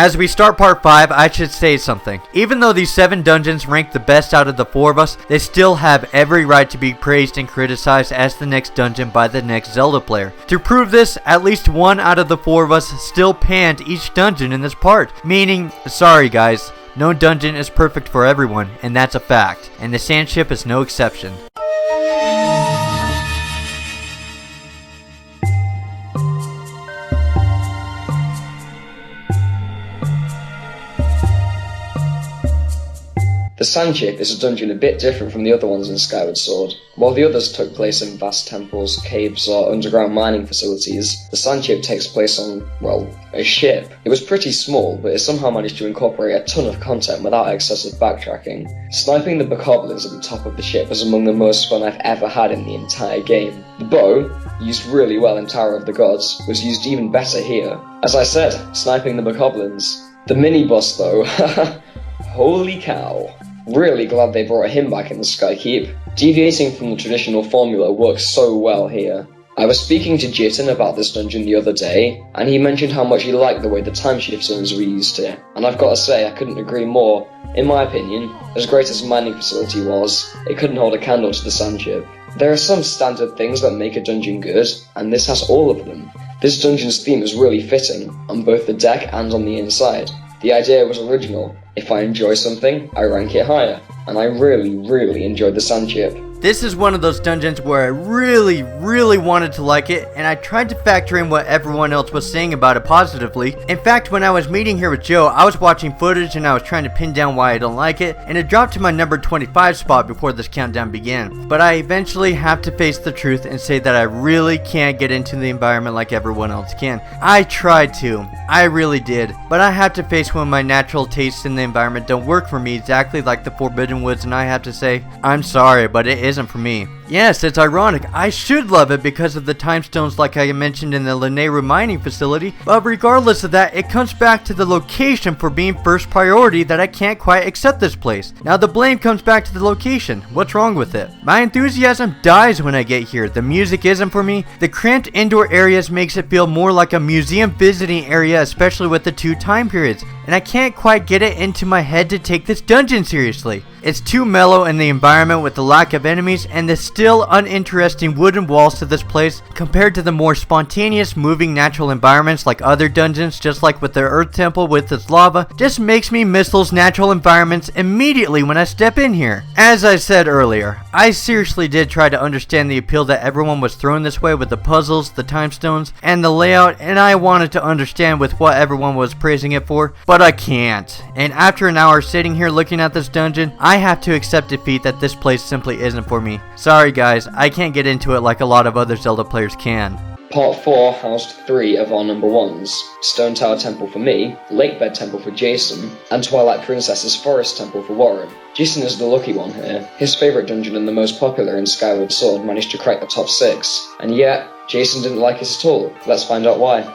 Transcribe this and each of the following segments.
As we start part 5, I should say something. Even though these 7 dungeons rank the best out of the 4 of us, they still have every right to be praised and criticized as the next dungeon by the next Zelda player. To prove this, at least 1 out of the 4 of us still panned each dungeon in this part. Meaning, sorry guys, no dungeon is perfect for everyone, and that's a fact. And the sand ship is no exception. The Sand Ship is a dungeon a bit different from the other ones in Skyward Sword. While the others took place in vast temples, caves, or underground mining facilities, the Sand Ship takes place on, well, a ship. It was pretty small, but it somehow managed to incorporate a ton of content without excessive backtracking. Sniping the bokoblins at the top of the ship was among the most fun I've ever had in the entire game. The bow, used really well in Tower of the Gods, was used even better here. As I said, sniping the bokoblins. The mini-boss though, holy cow. Really glad they brought him back in the Skykeep. Deviating from the traditional formula works so well here. I was speaking to Jitten about this dungeon the other day, and he mentioned how much he liked the way the timeshift zones were used here, and I've got to say I couldn't agree more. In my opinion, as great as the mining facility was, it couldn't hold a candle to the sand ship. There are some standard things that make a dungeon good, and this has all of them. This dungeon's theme is really fitting, on both the deck and on the inside. The idea was original. If I enjoy something, I rank it higher, and I really enjoyed the sand ship. This is one of those dungeons where I really wanted to like it, and I tried to factor in what everyone else was saying about it positively. In fact, when I was meeting here with Joe, I was watching footage and I was trying to pin down why I don't like it, and it dropped to my number 25 spot before this countdown began. But I eventually have to face the truth and say that I really can't get into the environment like everyone else can. I tried to, I really did, but I have to face when my natural tastes in the environment don't work for me exactly like the Forbidden Woods, and I have to say, I'm sorry, but it isn't for me. Yes, it's ironic. I should love it because of the time stones like I mentioned in the Lanayru mining facility, but regardless of that, it comes back to the location for being first priority that I can't quite accept this place. Now the blame comes back to the location. What's wrong with it? My enthusiasm dies when I get here. The music isn't for me. The cramped indoor areas makes it feel more like a museum visiting area, especially with the 2 time periods, and I can't quite get it into my head to take this dungeon seriously. It's too mellow in the environment with the lack of enemies and the still uninteresting wooden walls to this place compared to the more spontaneous moving natural environments like other dungeons, just like with the Earth Temple with its lava, just makes me miss those natural environments immediately when I step in here. As I said earlier, I seriously did try to understand the appeal that everyone was throwing this way with the puzzles, the time stones, and the layout, and I wanted to understand with what everyone was praising it for, but I can't. And after an hour sitting here looking at this dungeon, I have to accept defeat that this place simply isn't for me. Sorry guys, I can't get into it like a lot of other Zelda players can. Part 4 housed 3 of our number 1s, Stone Tower Temple for me, Lakebed Temple for Jason, and Twilight Princess's Forest Temple for Warren. Jason is the lucky one here. His favourite dungeon and the most popular in Skyward Sword managed to crack the top 6, and yet, Jason didn't like it at all. Let's find out why.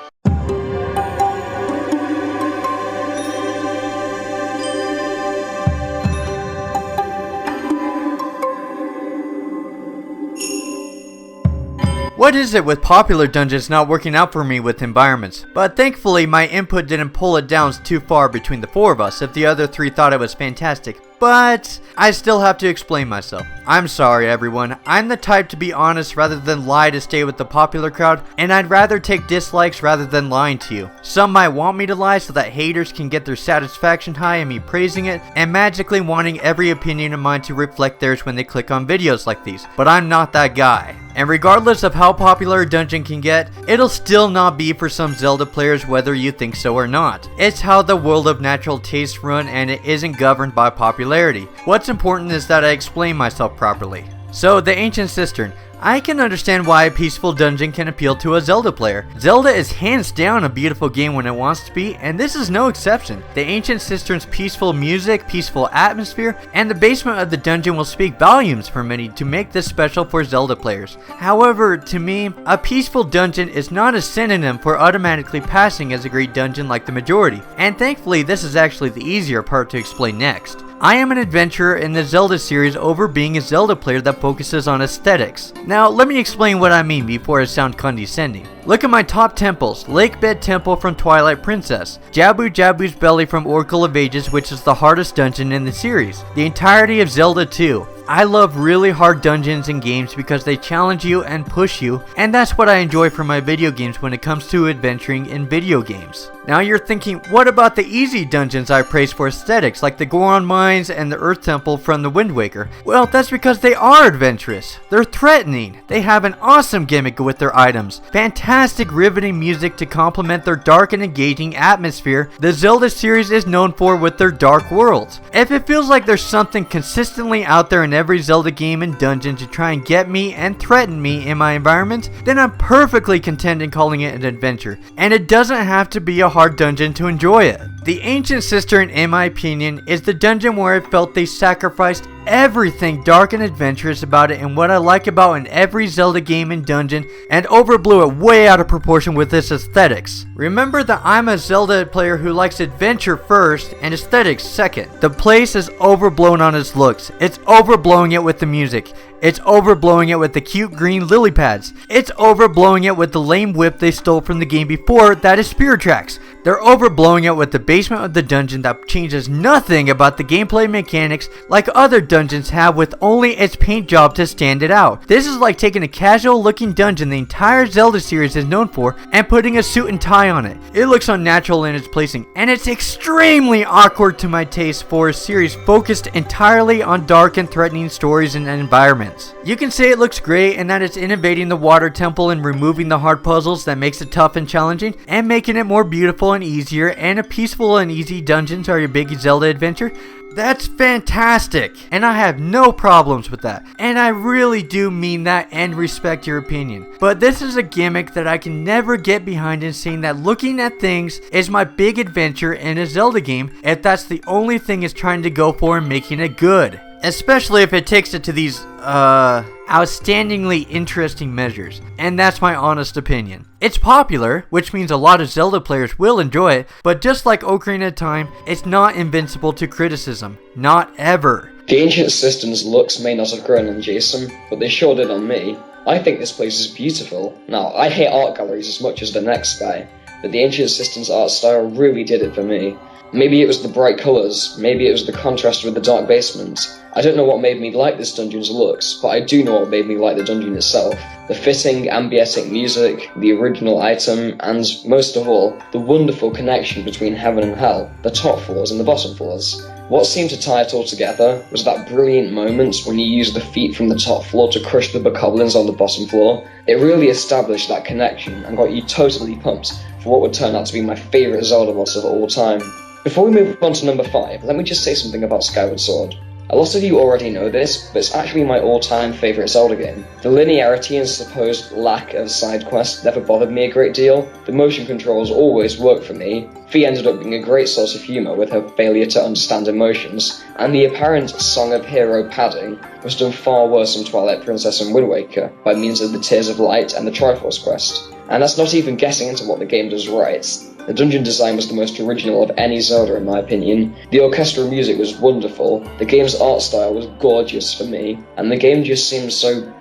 What is it with popular dungeons not working out for me with environments? But thankfully my input didn't pull it down too far between the 4 of us if the other 3 thought it was fantastic. But I still have to explain myself. I'm sorry everyone, I'm the type to be honest rather than lie to stay with the popular crowd, and I'd rather take dislikes rather than lying to you. Some might want me to lie so that haters can get their satisfaction high in me praising it, and magically wanting every opinion of mine to reflect theirs when they click on videos like these, but I'm not that guy. And regardless of how popular a dungeon can get, it'll still not be for some Zelda players whether you think so or not. It's how the world of natural tastes run, and it isn't governed by popularity. What's important is that I explain myself properly. So, the Ancient Cistern. I can understand why a peaceful dungeon can appeal to a Zelda player. Zelda is hands down a beautiful game when it wants to be, and this is no exception. The Ancient Cistern's peaceful music, peaceful atmosphere, and the basement of the dungeon will speak volumes for many to make this special for Zelda players. However, to me, a peaceful dungeon is not a synonym for automatically passing as a great dungeon like the majority, and thankfully this is actually the easier part to explain next. I am an adventurer in the Zelda series over being a Zelda player that focuses on aesthetics. Now, let me explain what I mean before I sound condescending. Look at my top temples: Lakebed Temple from Twilight Princess, Jabu Jabu's Belly from Oracle of Ages, which is the hardest dungeon in the series, the entirety of Zelda 2. I love really hard dungeons in games because they challenge you and push you, and that's what I enjoy from my video games when it comes to adventuring in video games. Now you're thinking, what about the easy dungeons I praise for aesthetics, like the Goron Mines and the Earth Temple from the Wind Waker? Well, that's because they are adventurous. They're threatening. They have an awesome gimmick with their items, fantastic riveting music to complement their dark and engaging atmosphere the Zelda series is known for with their dark worlds. If it feels like there's something consistently out there in every Zelda game and dungeon to try and get me and threaten me in my environment, then I'm perfectly content in calling it an adventure, and it doesn't have to be a hard dungeon to enjoy it. The Ancient Cistern, in my opinion, is the dungeon where I felt they sacrificed everything dark and adventurous about it and what I like about in every Zelda game and dungeon, and overblew it way out of proportion with its aesthetics. Remember that I'm a Zelda player who likes adventure first and aesthetics second. The place is overblown on its looks. It's overblowing it with the music. It's overblowing it with the cute green lily pads. It's overblowing it with the lame whip they stole from the game before, that is Spear Tracks. They're overblowing it with the basement of the dungeon that changes nothing about the gameplay mechanics like other dungeons have, with only its paint job to stand it out. This is like taking a casual looking dungeon the entire Zelda series is known for and putting a suit and tie on it. It looks unnatural in its placing, and it's extremely awkward to my taste for a series focused entirely on dark and threatening stories and environments. You can say it looks great and that it's innovating the water temple and removing the hard puzzles that makes it tough and challenging and making it more beautiful and easier, and a peaceful and easy dungeons are your big Zelda adventure. That's fantastic, and I have no problems with that, and I really do mean that and respect your opinion. But this is a gimmick that I can never get behind, in saying that looking at things is my big adventure in a Zelda game if that's the only thing it's trying to go for and making it good. Especially if it takes it to these, outstandingly interesting measures. And that's my honest opinion. It's popular, which means a lot of Zelda players will enjoy it, but just like Ocarina of Time, it's not invincible to criticism. Not ever. The Ancient Cistern's looks may not have grown on Jason, but they sure did on me. I think this place is beautiful. Now, I hate art galleries as much as the next guy, but the Ancient Cistern's art style really did it for me. Maybe it was the bright colours, maybe it was the contrast with the dark basement. I don't know what made me like this dungeon's looks, but I do know what made me like the dungeon itself. The fitting, ambietic music, the original item, and, most of all, the wonderful connection between heaven and hell, the top floors and the bottom floors. What seemed to tie it all together was that brilliant moment when you used the feet from the top floor to crush the bokoblins on the bottom floor. It really established that connection and got you totally pumped for what would turn out to be my favourite Zelda boss of all time. Before we move on to number 5, let me just say something about Skyward Sword. A lot of you already know this, but it's actually my all-time favourite Zelda game. The linearity and supposed lack of side quests never bothered me a great deal. The motion controls always worked for me. Fi ended up being a great source of humour with her failure to understand emotions, and the apparent Song of Hero padding was done far worse in Twilight Princess and Wind Waker by means of the Tears of Light and the Triforce quest. And that's not even getting into what the game does right. The dungeon design was the most original of any Zelda in my opinion. The orchestral music was wonderful, the game's art style was gorgeous for me, and the game just seemed so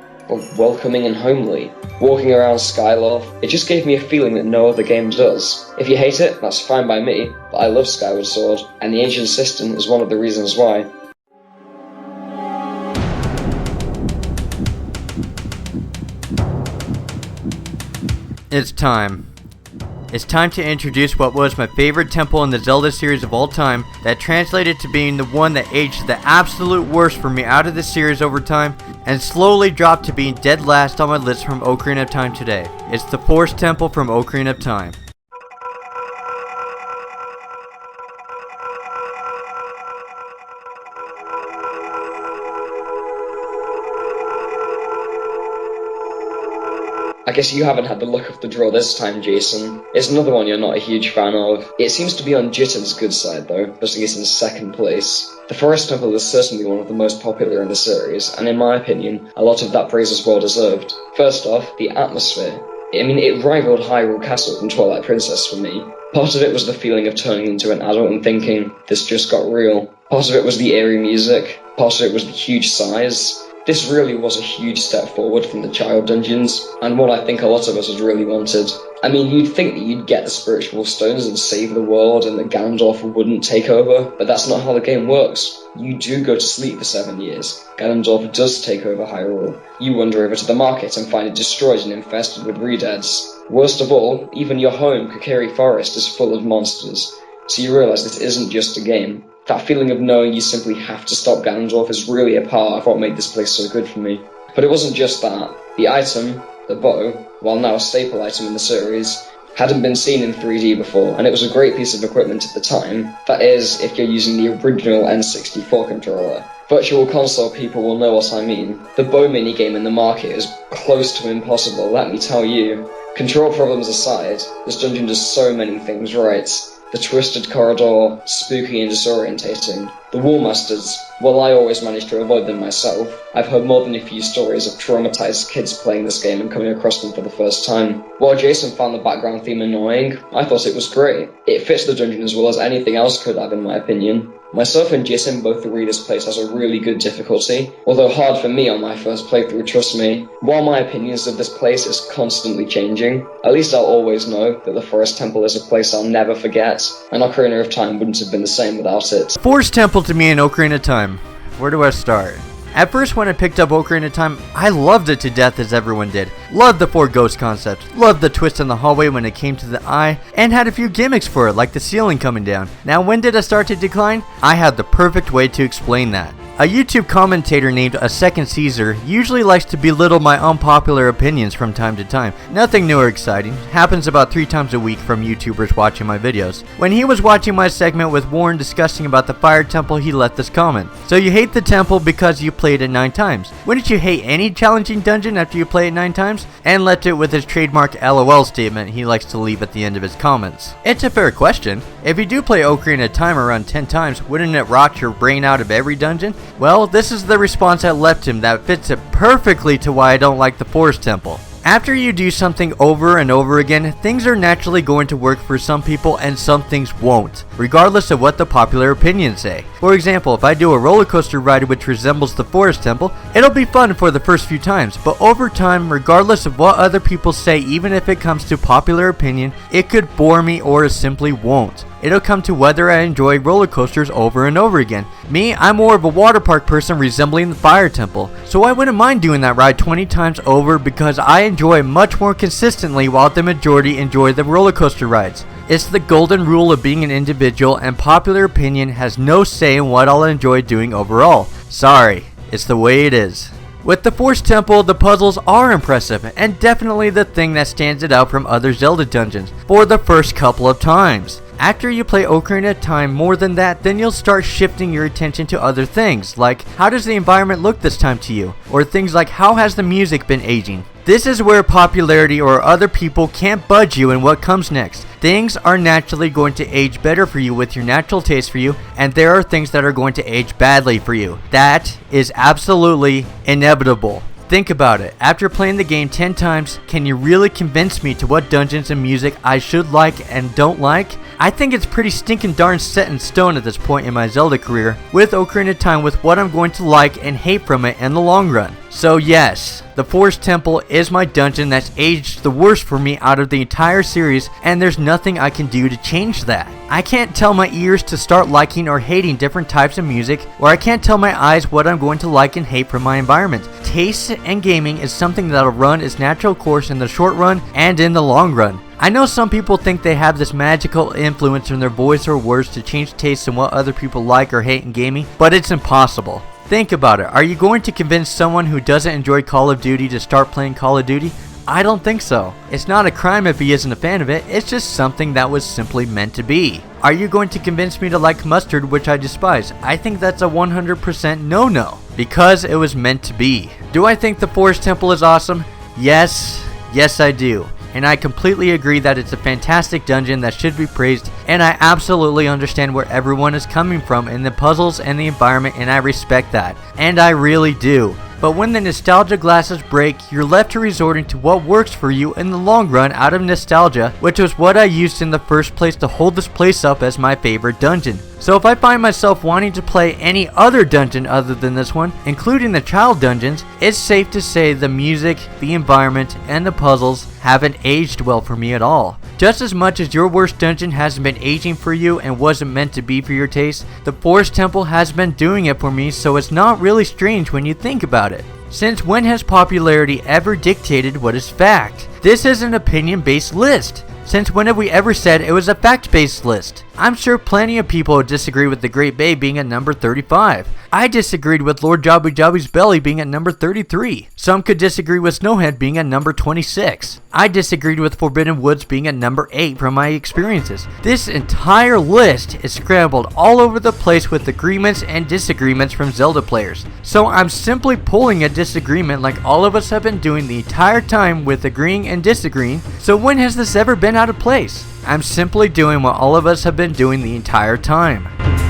welcoming and homely. Walking around Skyloft, it just gave me a feeling that no other game does. If you hate it, that's fine by me, but I love Skyward Sword, and the Ancient Cistern is one of the reasons why. It's time. It's time to introduce what was my favorite temple in the Zelda series of all time, that translated to being the one that aged the absolute worst for me out of the series over time, and slowly dropped to being dead last on my list from Ocarina of Time today. It's the Forest Temple from Ocarina of Time. I guess you haven't had the luck of the draw this time, Jason. It's another one you're not a huge fan of. It seems to be on Jitter's good side though, putting it in 2nd place. The Forest Temple is certainly one of the most popular in the series, and in my opinion, a lot of that praise is well deserved. First off, the atmosphere. It rivaled Hyrule Castle from Twilight Princess for me. Part of it was the feeling of turning into an adult and thinking, this just got real. Part of it was the eerie music, part of it was the huge size. This really was a huge step forward from the child dungeons, and what I think a lot of us had really wanted. I mean, you'd think that you'd get the spiritual stones and save the world and that Ganondorf wouldn't take over, but that's not how the game works. You do go to sleep for 7 years. Ganondorf does take over Hyrule. You wander over to the market and find it destroyed and infested with redeads. Worst of all, even your home, Kokiri Forest, is full of monsters. So you realise this isn't just a game. That feeling of knowing you simply have to stop Ganondorf is really a part of what made this place so good for me. But it wasn't just that. The item, the bow, while now a staple item in the series, hadn't been seen in 3D before, and it was a great piece of equipment at the time. That is, if you're using the original N64 controller. Virtual console people will know what I mean. The bow minigame in the market is close to impossible, let me tell you. Control problems aside, this dungeon does so many things right. The twisted corridor, spooky and disorientating. The Wallmasters, well, I always manage to avoid them myself. I've heard more than a few stories of traumatized kids playing this game and coming across them for the first time. While Jason found the background theme annoying, I thought it was great. It fits the dungeon as well as anything else could have, in my opinion. Myself and Jason both agree this place has a really good difficulty, although hard for me on my first playthrough, trust me. While my opinions of this place is constantly changing, at least I'll always know that the Forest Temple is a place I'll never forget, and Ocarina of Time wouldn't have been the same without it. Forest Temple to me in Ocarina of Time. Where do I start? At first when I picked up Ocarina of Time, I loved it to death as everyone did. Loved the 4 ghost concept, loved the twist in the hallway when it came to the eye, and had a few gimmicks for it like the ceiling coming down. Now when did I start to decline? I had the perfect way to explain that. A YouTube commentator named A Second Caesar usually likes to belittle my unpopular opinions from time to time. Nothing new or exciting, happens about 3 times a week from YouTubers watching my videos. When he was watching my segment with Warren discussing about the Fire Temple, he left this comment. So you hate the temple because you played it 9 times. Wouldn't you hate any challenging dungeon after you play it 9 times? And left it with his trademark LOL statement he likes to leave at the end of his comments. It's a fair question. If you do play Ocarina of Time around 10 times, wouldn't it rot your brain out of every dungeon? Well, this is the response I left him that fits it perfectly to why I don't like the Forest Temple. After you do something over and over again, things are naturally going to work for some people and some things won't, regardless of what the popular opinions say. For example, if I do a roller coaster ride which resembles the Forest Temple, it'll be fun for the first few times, but over time, regardless of what other people say, even if it comes to popular opinion, it could bore me or it simply won't. It'll come to whether I enjoy roller coasters over and over again. Me, I'm more of a water park person resembling the Fire Temple, so I wouldn't mind doing that ride 20 times over because I enjoy much more consistently while the majority enjoy the roller coaster rides. It's the golden rule of being an individual, and popular opinion has no say in what I'll enjoy doing overall. Sorry, it's the way it is. With the Forest Temple, the puzzles are impressive, and definitely the thing that stands it out from other Zelda dungeons for the first couple of times. After you play Ocarina of Time more than that, then you'll start shifting your attention to other things, like how does the environment look this time to you, or things like how has the music been aging. This is where popularity or other people can't budge you in what comes next. Things are naturally going to age better for you with your natural taste for you, and there are things that are going to age badly for you. That is absolutely inevitable. Think about it. After playing the game 10 times, can you really convince me to what dungeons and music I should like and don't like? I think it's pretty stinking darn set in stone at this point in my Zelda career, with Ocarina of Time with what I'm going to like and hate from it in the long run. So yes, the Forest Temple is my dungeon that's aged the worst for me out of the entire series, and there's nothing I can do to change that. I can't tell my ears to start liking or hating different types of music, or I can't tell my eyes what I'm going to like and hate from my environment. Taste and gaming is something that'll run its natural course in the short run and in the long run. I know some people think they have this magical influence in their voice or words to change tastes in what other people like or hate in gaming, but it's impossible. Think about it. Are you going to convince someone who doesn't enjoy Call of Duty to start playing Call of Duty? I don't think so. It's not a crime if he isn't a fan of it, it's just something that was simply meant to be. Are you going to convince me to like mustard, which I despise? I think that's a 100% no-no, because it was meant to be. Do I think the Forest Temple is awesome? Yes I do. And I completely agree that it's a fantastic dungeon that should be praised and I absolutely understand where everyone is coming from in the puzzles and the environment, and I respect that, and I really do. But when the nostalgia glasses break, you're left to resorting to what works for you in the long run out of nostalgia, which was what I used in the first place to hold this place up as my favorite dungeon. So if I find myself wanting to play any other dungeon other than this one, including the child dungeons, it's safe to say the music, the environment, and the puzzles haven't aged well for me at all. Just as much as your worst dungeon hasn't been aging for you and wasn't meant to be for your taste, the Forest Temple has been doing it for me, so it's not really strange when you think about it. Since when has popularity ever dictated what is fact? This is an opinion-based list. Since when have we ever said it was a fact-based list? I'm sure plenty of people would disagree with the Great Bay being at number 35. I disagreed with Lord Jabby Jabby's Belly being at number 33. Some could disagree with Snowhead being at number 26. I disagreed with Forbidden Woods being at number 8 from my experiences. This entire list is scrambled all over the place with agreements and disagreements from Zelda players. So I'm simply pulling a disagreement like all of us have been doing the entire time with agreeing and disagreeing. So when has this ever been out of place? I'm simply doing what all of us have been doing the entire time.